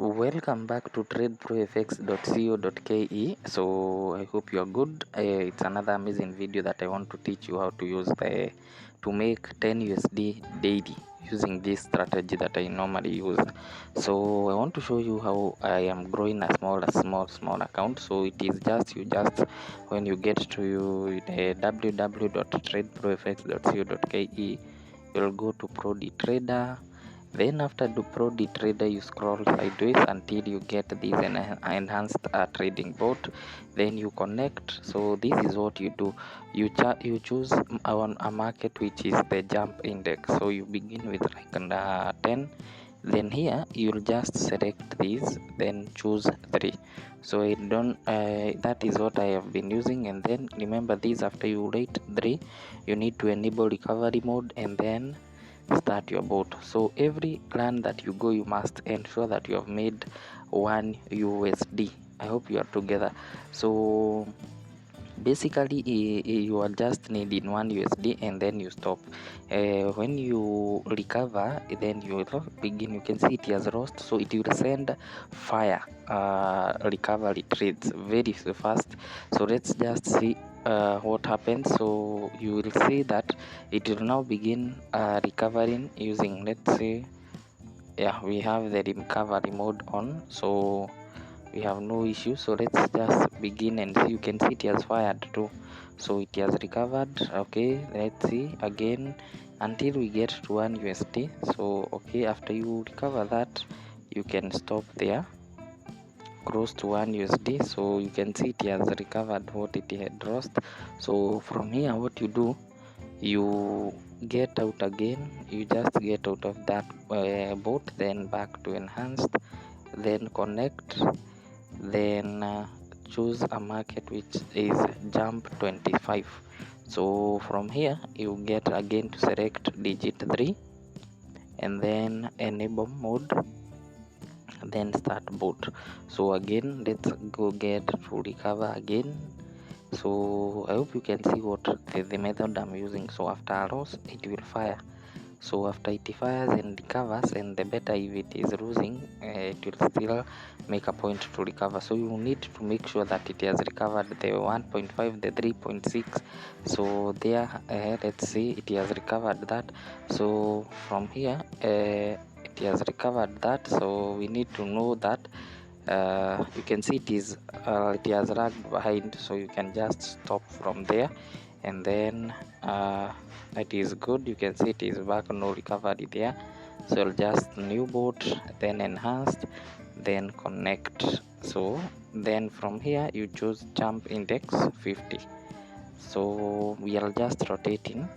Welcome back to tradeprofx.co.ke. So I hope you are good. It's another amazing video that I want to teach you how to use to make 10 USD daily using this strategy that I normally use. So I want to show you how I am growing a small account. So it is just when you get to the www.tradeprofx.co.ke, you'll go to Prodi Trader. Then after the Prodi Trader, you scroll sideways until you get this enhanced trading bot. Then you connect. So this is what you do. You choose on a market which is the jump index. So you begin with like 10. Then here you'll just select this, then choose 3. So I don't that is what I have been using. And then remember this, after you rate 3, you need to enable recovery mode and then start your bot. So every plan that you go, you must ensure that you have made 1 USD. I hope you are together. So basically you are just needing 1 USD and then you stop. When you recover, then you will begin. You can see it has lost, so it will send fire recovery trades very fast. So let's just see what happens. So you will see that it will now begin recovering using, let's say, yeah, we have the recovery mode on, so we have no issue. So let's just begin and see. You can see it has fired too, so it has recovered. Okay, let's see again until we get to 1 USD. So okay, after you recover that, you can stop there close to 1 USD. So you can see it has recovered what it had lost. So from here, what you do, you get out again. You just get out of that bot, then back to enhanced, then connect, then choose a market which is jump 25. So from here you get again to select digit 3 and then enable mode, then start bot. So again, let's go get to recover again. So I hope you can see what the method I'm using. So after a loss, it will fire. So after it fires and recovers, and the better if it is losing, it will still make a point to recover. So you need to make sure that it has recovered the 1.5, the 3.6. So there, let's see, it has recovered that. So from here, it has recovered that. So we need to know that you can see it has lagged behind, so you can just stop from there, and then it is good. You can see it is back, no recovery there. So just new bot, then enhanced, then connect. So then from here you choose jump index 50. So we are just rotating,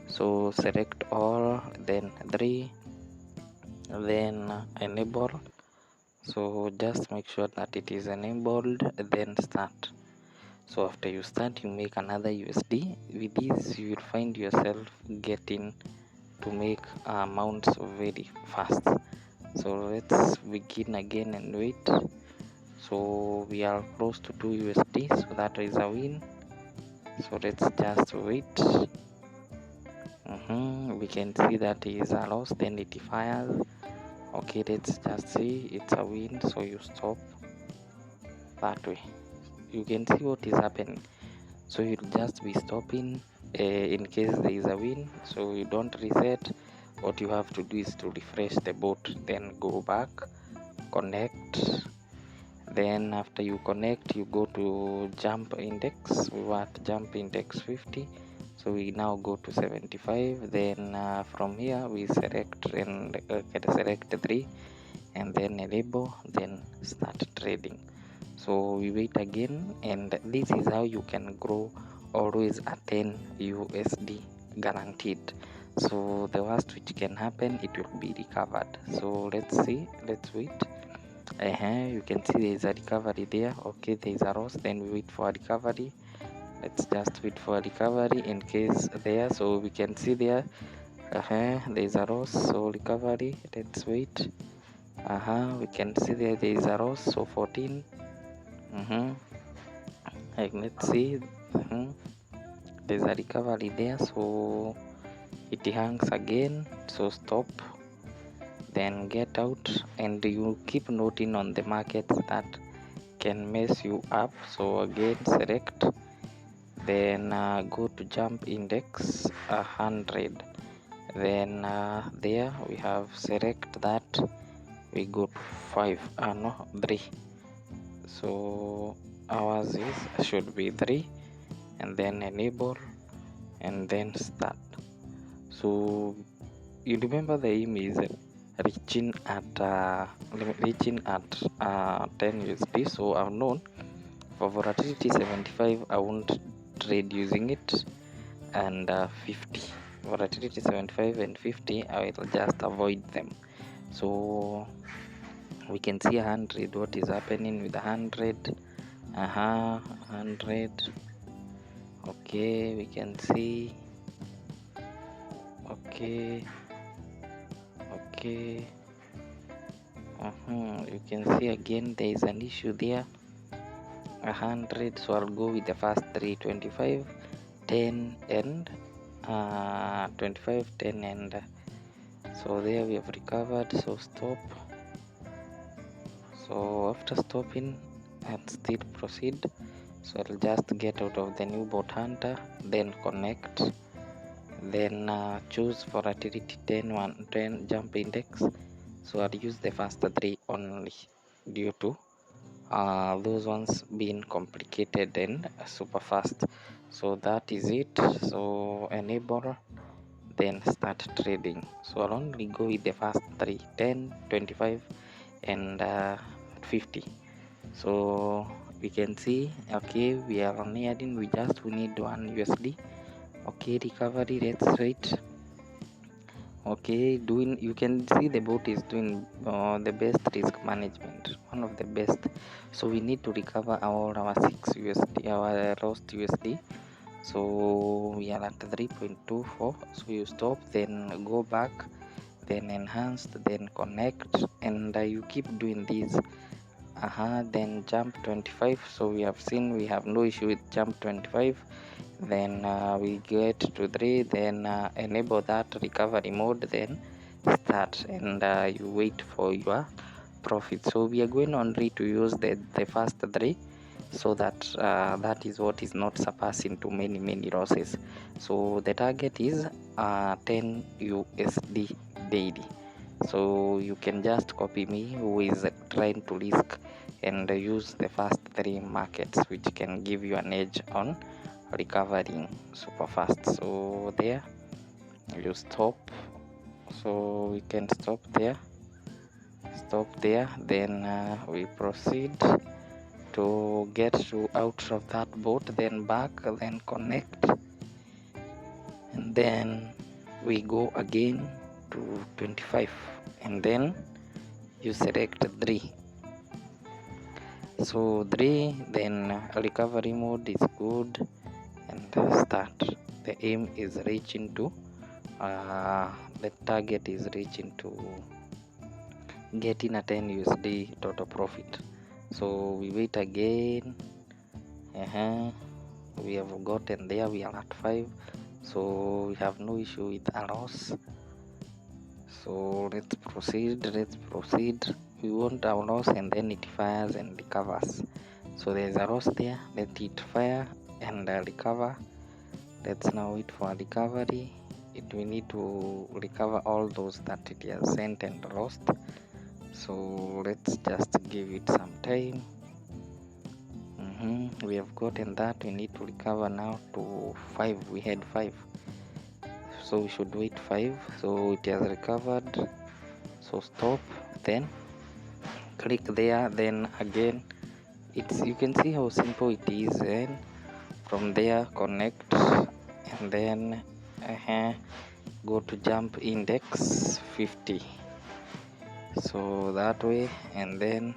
so select all, then 3, then enable. So just make sure that it is enabled, then start. So after you start, you make another USD. With this, you will find yourself getting to make amounts very fast. So let's begin again and wait. So we are close to 2 USD, so that is a win. So let's just wait. We can see that is a loss, then it fires. Okay, let's just see, it's a win. So you stop that way. You can see what is happening. So you'll just be stopping in case there is a win. So you don't reset. What you have to do is to refresh the bot, then go back, connect. Then after you connect, you go to jump index. We want jump index 50, so we now go to 75. Then from here we select and select 3 and then enable, then start trading. So we wait again, and this is how you can grow always at 10 USD guaranteed. So the worst which can happen, it will be recovered. So let's see, let's wait. You can see there is a recovery there. Okay, there is a loss, then we wait for a recovery. Let's just wait for a recovery in case there. So we can see there, there is a loss, so recovery. Let's wait. We can see there is a loss, so 14. Let's see. There's a recovery there, so it hangs again, so stop. then get out, and you keep noting on the markets that can mess you up. So again, select, then go to jump index 100, then there we have select that, we go to 5 no 3, so ours is should be 3, and then enable and then start. So you remember the aim is reaching at 10 USD. So I've known for volatility 75 I won't trade using it, and 50 volatility 75 and 50 I will just avoid them. So we can see 100, what is happening with 100. 100, okay, we can see, okay, you can see again there is an issue there. 100, so I'll go with the first three, 25, 10 and 25, 10 and so there we have recovered. So stop. So after stopping and still proceed, so I'll just get out of the new bot hunter, then connect, then choose volatility 10 jump index. So I'll use the first three only due to those ones being complicated and super fast. So that is it. So enable, then start trading. So I'll only go with the first three, 10, 25 and 50. So we can see, okay, we are nearing, we need 1 USD. Okay, recovery, let's wait. Okay, you can see the bot is doing the best risk management, one of the best. So we need to recover our 6 USD, our lost USD. So we are at 3.24. So you stop, then go back, then enhanced, then connect, and you keep doing this. Then jump 25. So we have seen we have no issue with jump 25. Then we get to 3, then enable that recovery mode, then start, and you wait for your profit. So we are going only to use the first 3, so that that is what is not surpassing to many losses. So the target is 10 USD daily. So you can just copy me who is trying to risk and use the first 3 markets, which can give you an edge on recovering super fast. So there you stop, so we can stop there, then we proceed to get to out of that boat, then back, then connect, and then we go again to 25, and then you select 3. So 3, then recovery mode is good, and start. The aim is reaching to the target is reaching to getting a 10 USD total profit. So we wait again. We have gotten there, we are at 5, so we have no issue with a loss. So let's proceed. We want our loss, and then it fires and recovers. So there's a loss there, let it fire and recover. Let's now wait for a recovery. We need to recover all those that it has sent and lost. So let's just give it some time. We have gotten that. We need to recover now to 5. We had 5, so we should wait 5. So it has recovered, so stop, then click there, then again you can see how simple it is, and from there connect, and then go to jump index 50, so that way, and then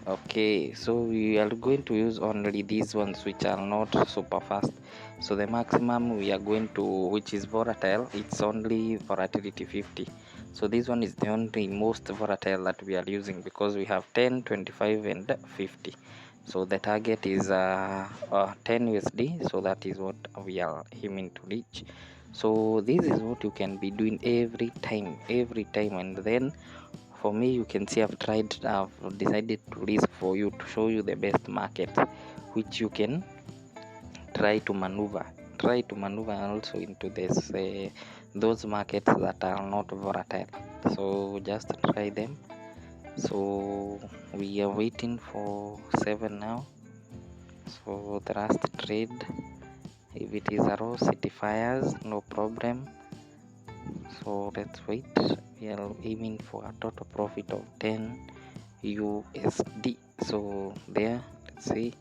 okay, so we are going to use only these ones which are not super fast. So the maximum we are going to, which is volatile, it's only volatility 50. So this one is the only most volatile that we are using, because we have 10, 25 and 50. So the target is 10 USD, so that is what we are aiming to reach. So this is what you can be doing every time. And then for me, you can see I've decided to list for you to show you the best markets which you can try to maneuver also into this those markets that are not volatile. So just try them. So we are waiting for 7 now. So the last trade, if it is a loss, it fires, no problem. So let's wait. We are aiming for a total profit of 10 USD. So there, let's see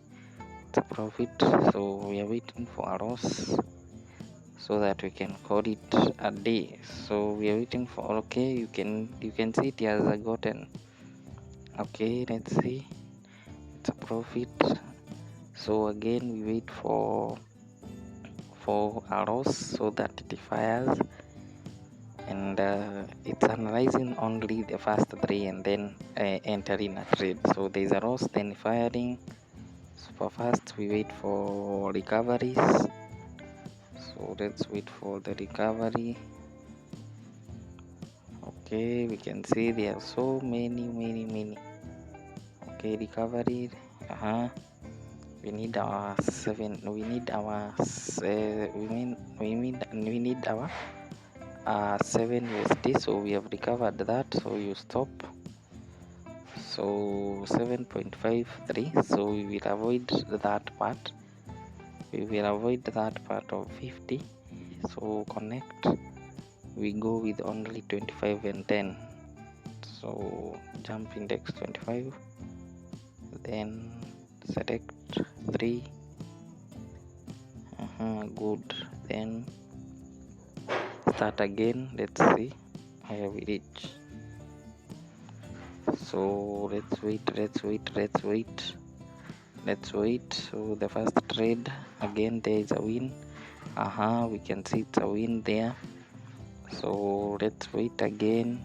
the profit. So we are waiting for a loss so that we can call it a day. So we are waiting for, okay, you can see it has gotten, okay, let's see, it's a profit. So again we wait for a loss so that it fires, and it's analyzing only the first three and then entering a trade. So there's a loss, then firing super fast. We wait for recoveries. So let's wait for the recovery. Okay, we can see there are so many. Okay, recovery. We need our 7. We need our we need our 7 USD. So we have recovered that. So you stop. So 7.53. So we will avoid that part. We will avoid that part of 50. So connect. We go with only 25 and 10. So jump index 25. Then select 3. Good. Then start again. Let's see where we reach. So let's wait. So the first trade, again there is a win. We can see it's a win there. So let's wait again.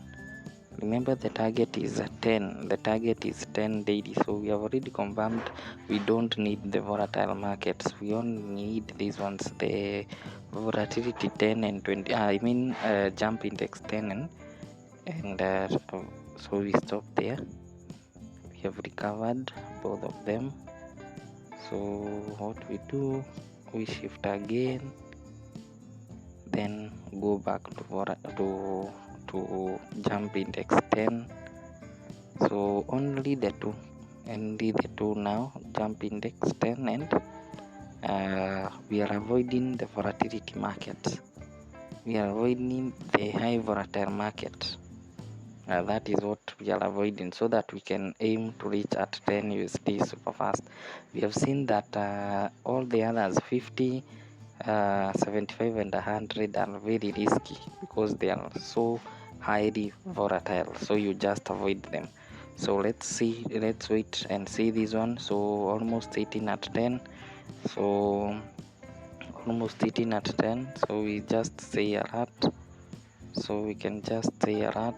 Remember the target is 10. The target is 10 daily. So we have already confirmed we don't need the volatile markets. We only need these ones, the volatility 10 and 20. Jump index 10 and so we stop there. We have recovered both of them. So what we do, we shift again, then go back to jump index 10. So only the two now, jump index 10, and we are avoiding the volatility markets. We are avoiding the high volatile market. That is what we are avoiding, so that we can aim to reach at 10 USD super fast. We have seen that all the others 50, 75 and 100 are very risky because they are so highly volatile, so you just avoid them. So let's wait and see this one. So almost 18 at 10. So almost 18 at 10. So we just say alert. So we can just say alert.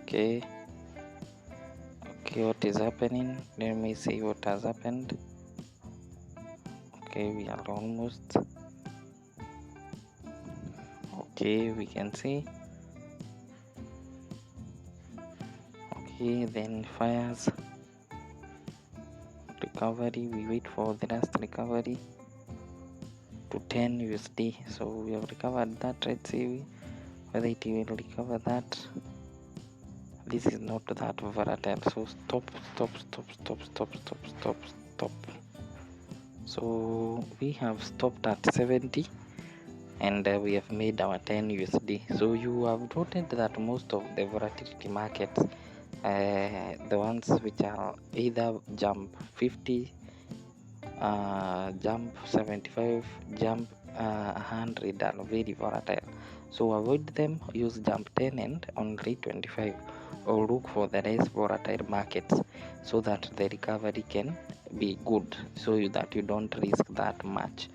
Okay, what is happening? Let me see what has happened. Okay, we are almost. Okay, we can see. Okay, then fires. Recovery, we wait for the last recovery to 10 USD. So we have recovered that. Let's see whether it will recover that. This is not that volatile. So stop. So we have stopped at 70, and we have made our 10 USD. So you have noted that most of the volatility markets, the ones which are either jump 50, jump 75, jump 100, are very volatile. So avoid them, use jump 10 and only 25, or look for the less volatile markets so that the recovery can be good, so that you don't risk that much.